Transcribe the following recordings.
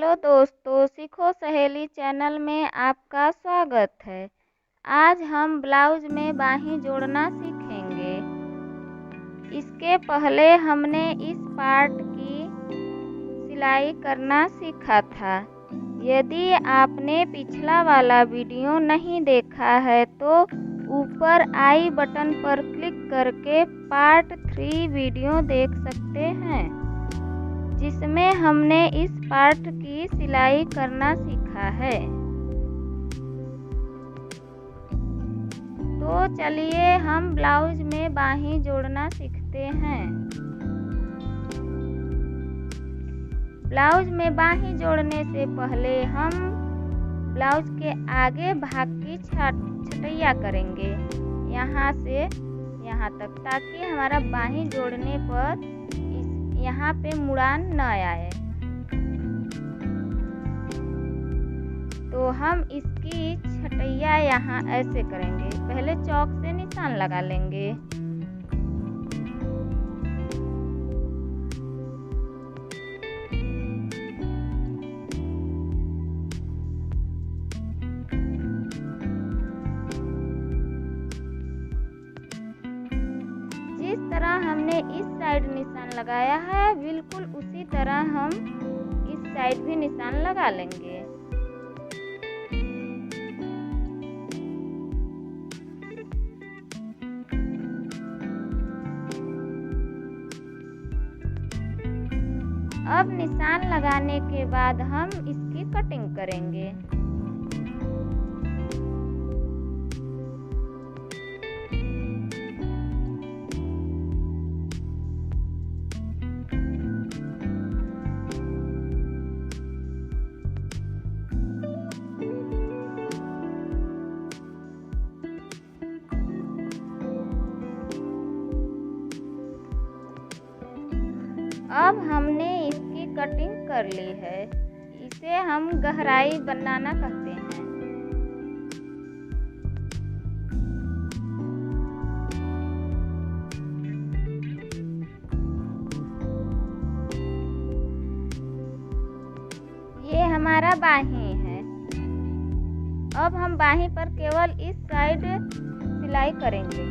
Hello दोस्तों, सीखो सहेली चैनल में आपका स्वागत है। आज हम ब्लाउज में बाहीं जोड़ना सीखेंगे। इसके पहले हमने इस पार्ट की सिलाई करना सीखा था। यदि आपने पिछला वाला वीडियो नहीं देखा है तो ऊपर आई बटन पर क्लिक करके पार्ट 3 वीडियो देख सकते हैं, जिसमें हमने इस पार्ट की सिलाई करना सीखा है। तो चलिए हम ब्लाउज में बाहीं जोड़ना सीखते हैं। ब्लाउज में बाहीं जोड़ने से पहले हम ब्लाउज के आगे भाग की छटैया करेंगे, यहाँ से यहाँ तक, ताकि हमारा बाहीं जोड़ने पर यहाँ पे मुड़ान न आए। तो हम इसकी छटैया यहाँ ऐसे करेंगे। पहले चौक से निशान लगा लेंगे। जिस तरह हमने इस साइड निशान लगाया है, बिल्कुल उसी तरह हम इस साइड भी निशान लगा लेंगे। अब निशान लगाने के बाद हम इसकी कटिंग करेंगे। अब हमने इसकी कटिंग कर ली है। इसे हम गहराई बनाना कहते हैं। ये हमारा बाहीं है। अब हम बाहीं पर केवल इस साइड सिलाई करेंगे।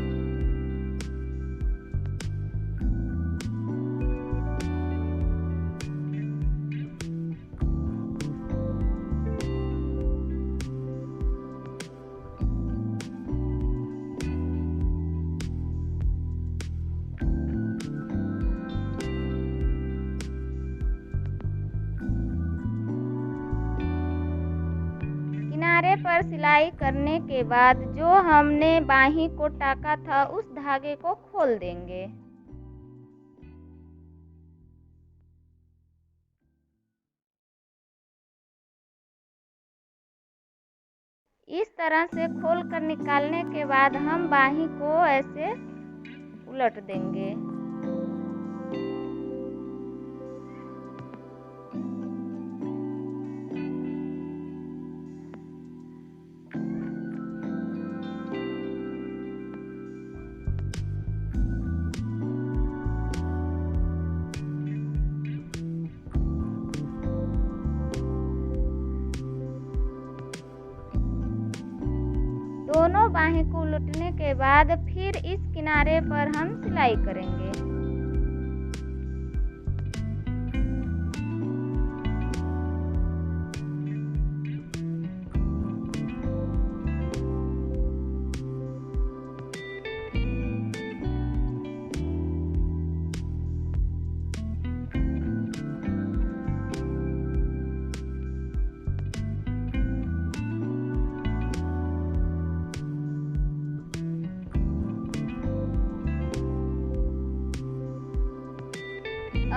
किनारे पर सिलाई करने के बाद जो हमने बाहीं को टाका था, उस धागे को खोल देंगे। इस तरह से खोल कर निकालने के बाद हम बाहीं को ऐसे उलट देंगे। दोनों बाहीं को उलटने के बाद फिर इस किनारे पर हम सिलाई करेंगे।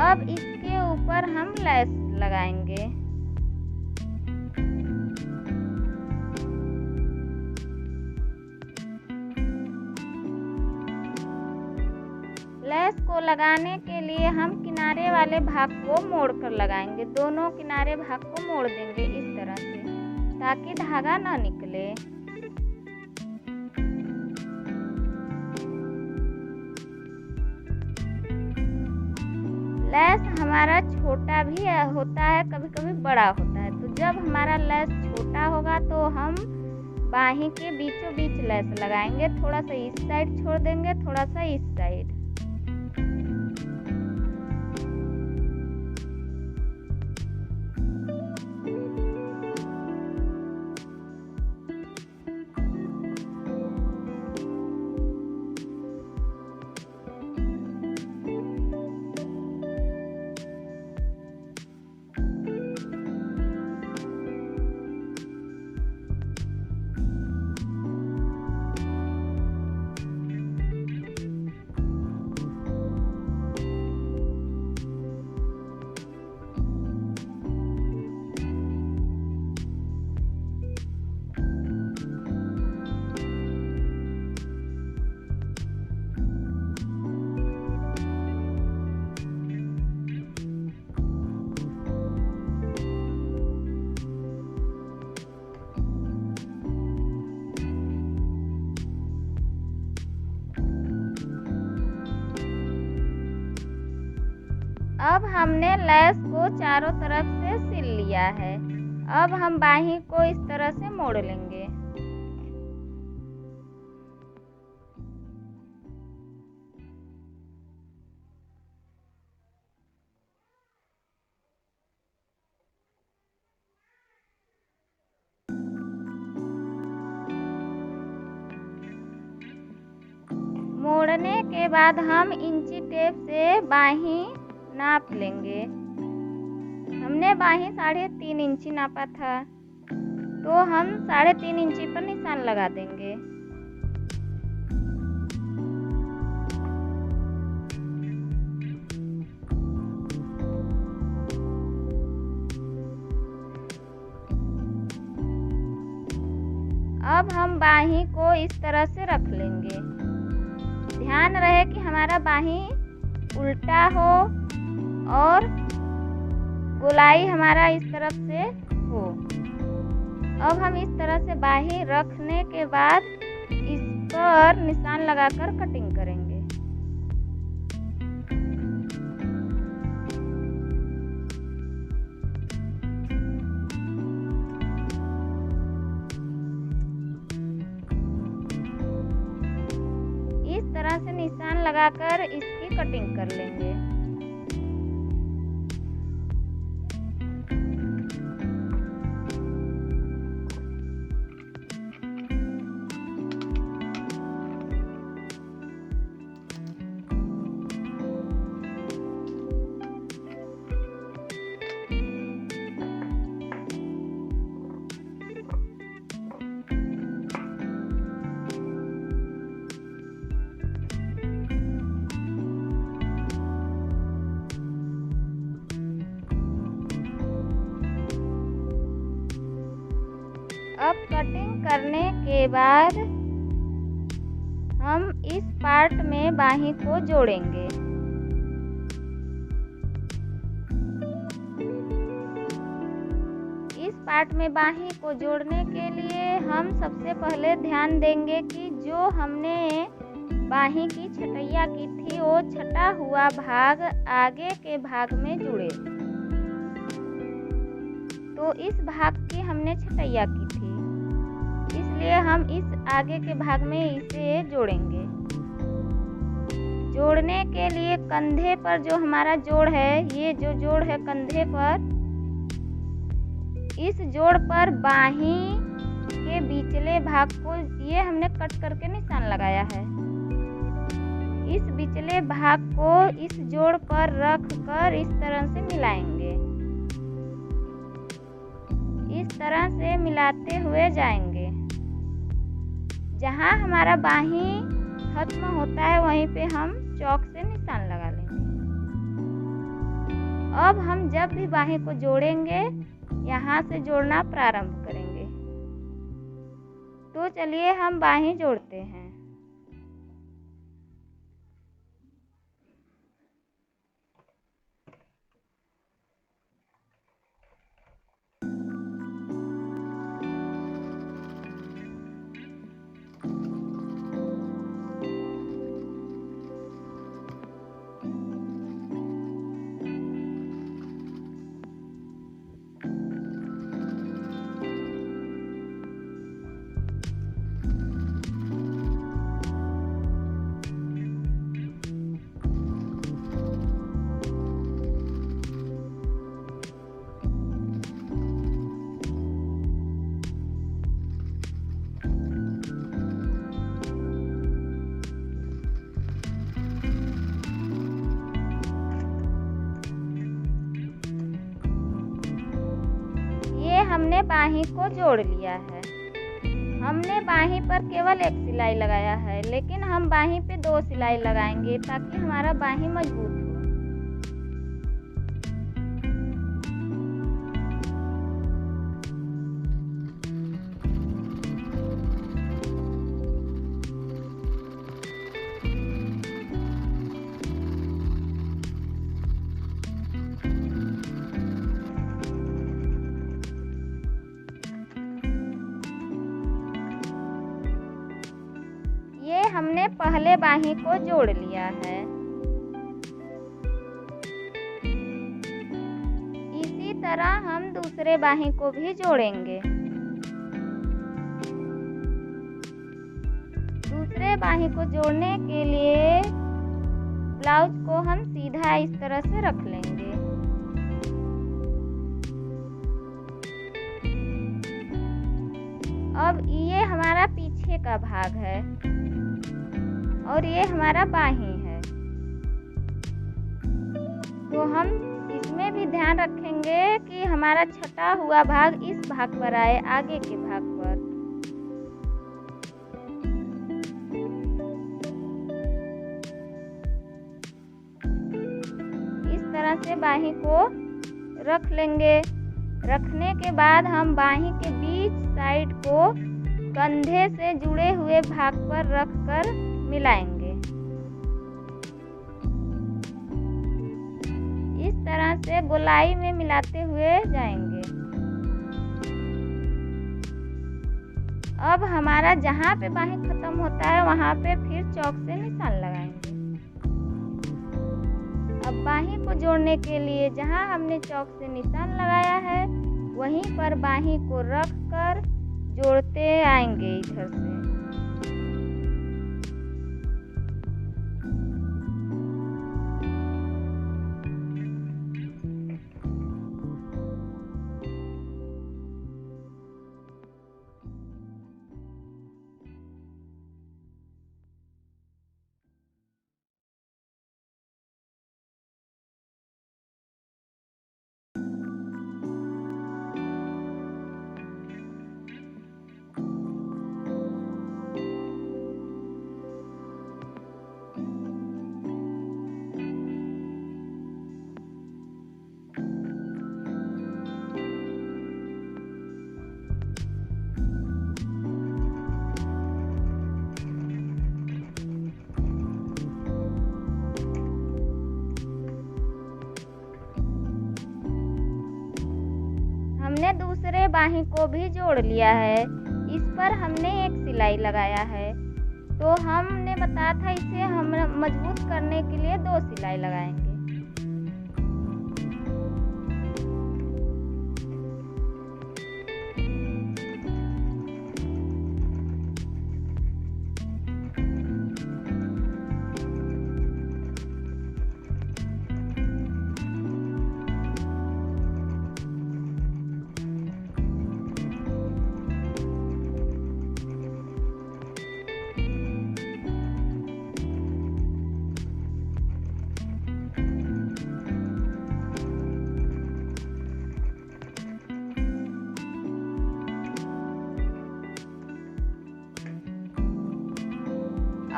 अब इसके ऊपर हम लेस लगाएंगे। लेस को लगाने के लिए हम किनारे वाले भाग को मोड़कर लगाएंगे। दोनों किनारे भाग को मोड़ देंगे इस तरह से, ताकि धागा ना निकले। लेस हमारा छोटा भी होता है, कभी कभी बड़ा होता है। तो जब हमारा लेस छोटा होगा तो हम बाही के बीचों बीच लेस लगाएंगे, थोड़ा सा इस साइड छोड़ देंगे, थोड़ा सा इस साइड। अब हमने लेस को चारों तरफ से सिल लिया है। अब हम बाही को इस तरह से मोड़ लेंगे। मोड़ने के बाद हम इंची टेप से बाही नाप लेंगे। हमने बाही 3.5 इंची नापा था, तो हम 3.5 इंची पर निशान लगा देंगे। अब हम बाही को इस तरह से रख लेंगे। ध्यान रहे कि हमारा बाही उल्टा हो और गोलाई हमारा इस तरफ से हो। अब हम इस तरह से बाही रखने के बाद इस पर निशान लगाकर कटिंग करेंगे। इस तरह से निशान लगाकर इसकी कटिंग कर लेंगे। अब कटिंग करने के बाद हम इस पार्ट में बाही को जोड़ेंगे। इस पार्ट में बाही को जोड़ने के लिए हम सबसे पहले ध्यान देंगे कि जो हमने बाही की छटैया की थी वो छटा हुआ भाग आगे के भाग में जुड़े। तो इस भाग की हमने छटैया की थी, इसलिए हम इस आगे के भाग में इसे जोड़ेंगे। जोड़ने के लिए कंधे पर जो हमारा जोड़ है, ये जो जोड़ है कंधे पर, इस जोड़ पर बाही के बीचले भाग को ये हमने कट करके निशान लगाया है। इस बीचले भाग को इस जोड़ पर रख कर इस तरह से मिलाएंगे। इस तरह से मिलाते हुए जाएंगे। जहाँ हमारा बाही खत्म होता है वहीं पे हम चौक से निशान लगा लेंगे। अब हम जब भी बाही को जोड़ेंगे यहाँ से जोड़ना प्रारंभ करेंगे। तो चलिए हम बाही जोड़ते हैं। हमने बाहीं को जोड़ लिया है। हमने बाहीं पर केवल एक सिलाई लगाया है, लेकिन हम बाहीं पे 2 सिलाई लगाएंगे ताकि हमारा बाहीं मजबूत हो। ये हमने पहले बाहीं को जोड़ लिया है। इसी तरह हम दूसरे बाहीं को भी जोड़ेंगे। दूसरे बाहीं को जोड़ने के लिए ब्लाउज को हम सीधा इस तरह से रख लेंगे। अब ये हमारा पीछे का भाग है और ये हमारा बाहीं है, तो हम इसमें भी ध्यान रखेंगे कि हमारा छटा हुआ भाग इस भाग पर आए, आगे के भाग पर। इस तरह से बाहीं को रख लेंगे। रखने के बाद हम बाहीं के बीच साइड को कंधे से जुड़े हुए भाग पर रखकर मिलाएंगे। इस तरह से गोलाई में मिलाते हुए जाएंगे। अब हमारा जहाँ पे बाहीं खत्म होता है वहाँ पे फिर चौक से निशान लगाएंगे। अब बाहीं को जोड़ने के लिए जहाँ हमने चौक से निशान लगाया है वहीं पर बाहीं को रख कर जोड़ते आएंगे इधर से। हमने दूसरे बाहीं को भी जोड़ लिया है। इस पर हमने एक सिलाई लगाया है, तो हमने बताया था इसे हम मजबूत करने के लिए 2 सिलाई लगाएंगे।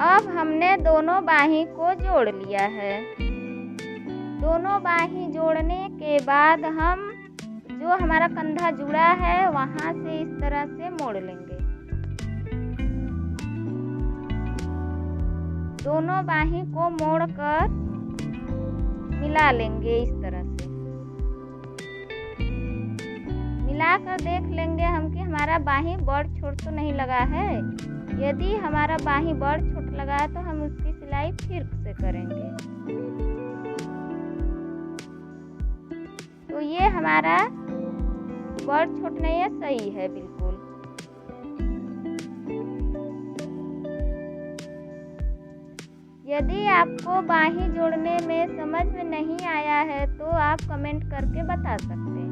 अब हमने दोनों बाहीं को जोड़ लिया है। दोनों बाहीं जोड़ने के बाद हम जो हमारा कंधा जुड़ा है वहाँ से इस तरह से मोड़ लेंगे। दोनों बाहीं को मोड़कर मिला लेंगे इस तरह से। मिलाकर देख लेंगे हम कि हमारा बाहीं बड़ छोट तो नहीं लगा है। यदि हमारा बाहीं बड़ छोट लगा है तो हम उसकी सिलाई फिर से करेंगे। तो ये हमारा बड़ छोट नहीं है, सही है बिल्कुल। यदि आपको बाहीं जोड़ने में समझ में नहीं आया है तो आप कमेंट करके बता सकते हैं।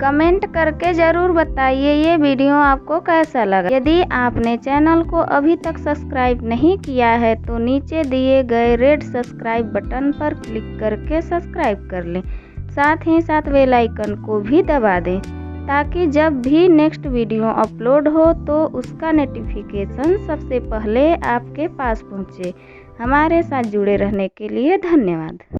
कमेंट करके ज़रूर बताइए ये वीडियो आपको कैसा लगा। यदि आपने चैनल को अभी तक सब्सक्राइब नहीं किया है तो नीचे दिए गए रेड सब्सक्राइब बटन पर क्लिक करके सब्सक्राइब कर लें। साथ ही साथ बेल आइकन को भी दबा दें ताकि जब भी नेक्स्ट वीडियो अपलोड हो तो उसका नोटिफिकेशन सबसे पहले आपके पास पहुंचे। हमारे साथ जुड़े रहने के लिए धन्यवाद।